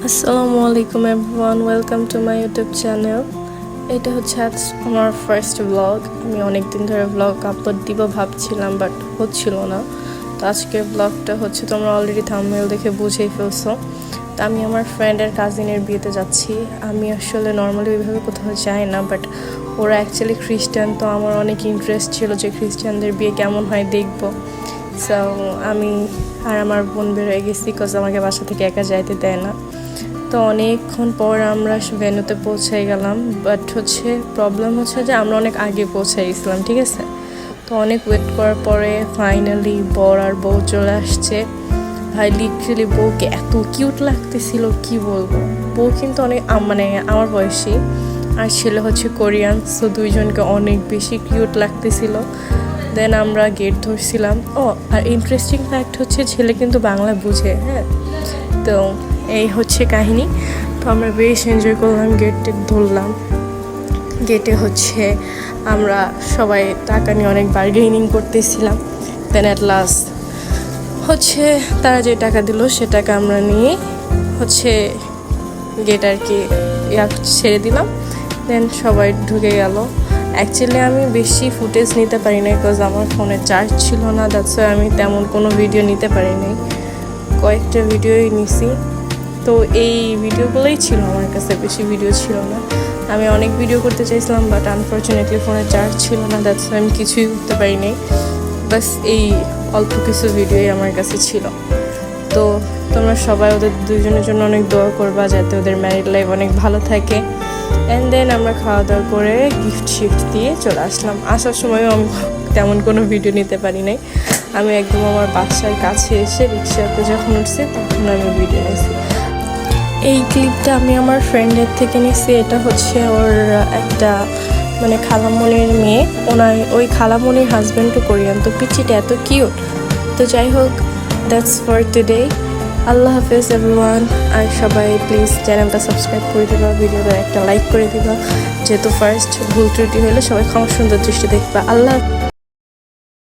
আসসালামু আলাইকুম everyone, welcome to my YouTube channel. এটা হচ্ছে আজ আমার ফার্স্ট ব্লগ। আমি অনেক দিন ধরে ব্লগ আপলোড দিব ভাবছিলাম, বাট হচ্ছিল না। তো আজকের ব্লগটা হচ্ছে তোমরা অলরেডি থাম্বনেল দেখে বুঝেই ফেলছো। তো আমি আমার ফ্রেন্ডের কাজিনের বিয়েতে যাচ্ছি। আমি আসলে নর্মালি ওইভাবে কোথাও যাই না, বাট ওরা অ্যাকচুয়ালি খ্রিস্টান, তো আমার অনেক ইন্টারেস্ট ছিল যে খ্রিস্টানদের বিয়ে কেমন হয় দেখবো। সো আমি আর আমার বোন বেরোয় গেছি, বিকজ আমাকে বাসা থেকে একা যাইতে দেয় না। তো অনেকক্ষণ পর আমরা ভেন্যুতে পৌঁছাই গেলাম, বাট প্রবলেম হচ্ছে যে আমরা অনেক আগে পৌঁছাই গেছিলাম, ঠিক আছে। তো অনেক ওয়েট করার পরে ফাইনালি বর আর বউ চলে আসছে। ভাই লিটারেলি বউকে এত কিউট লাগতেছিল, কি বলবো। বউ কিন্তু অনেক মানে আমার বয়সী, আর ছেলে হচ্ছে কোরিয়ান, সো দুইজনকে অনেক বেশি কিউট লাগতেছিল। দেন আমরা গেট ধরছিলাম। আর ইন্টারেস্টিং ফ্যাক্ট হচ্ছে ছেলে কিন্তু বাংলা বুঝে, হ্যাঁ। তো এই হচ্ছে কাহিনী। তো আমরা বেশ এনজয় করলাম, গেটে ধরলাম। গেটে আমরা সবাই টাকা নিয়ে অনেক বার্গেনিং করতেছিলাম। দেন অ্যাট লাস্ট তারা যে টাকা দিল সে টাকা আমরা নিয়ে গেট আর কি ছেড়ে দিলাম। দেন সবাই ঢুকে গেল। অ্যাকচুয়ালি আমি বেশি ফুটেজ নিতে পারি নাই, বিকজ আমার ফোনে চার্জ ছিল না। দ্যাটস ওয়াই আমি তেমন কোনো ভিডিও নিতে পারি নাই, কয়েকটা ভিডিওই নিছি। তো এই ভিডিওগুলোই ছিল আমার কাছে, বেশি ভিডিও ছিল না। আমি অনেক ভিডিও করতে চাইছিলাম, বাট আনফর্চুনেটলি ফোনে চার্জ ছিল না, দ্যাটস ওয়াই আমি কিছুই করতে পারি নাই। বাস এই অল্প কিছু ভিডিওই আমার কাছে ছিল। তো তোমরা সবাই ওদের দুজনের জন্য অনেক দোয়া করবা, যাতে ওদের ম্যারিড লাইফ অনেক ভালো থাকে। অ্যান্ড দেন আমরা খাওয়া দাওয়া করে গিফট দিয়ে চলে আসলাম। আসার সময়ও আমি তেমন কোনো ভিডিও নিতে পারি নাই। আমি একদম আমার বাসার কাছে এসে রিক্সাতে যখন উঠছি তখন আমি ভিডিও নিয়েছি। এই ক্লিপটা আমি আমার ফ্রেন্ডের থেকে নিয়েছি। এটা ওর একটা মানে খালামণির মেয়ে, ওই খালামণির হাজব্যান্ডও কোরিয়ান। তো পিচিটা এত কিউট। তো যাই হোক, দ্যাটস ফর টুডে। আল্লাহ হাফেজ এভরিওয়ান। আর সবাই প্লিজ চ্যানেলটা সাবস্ক্রাইব করে দিবা, ভিডিওটা একটা লাইক করে দিবা। যেহেতু ফার্স্ট ভুল ত্রুটি হলে সবাই ক্ষমা সুন্দর দৃষ্টি দেখবা। আল্লাহ।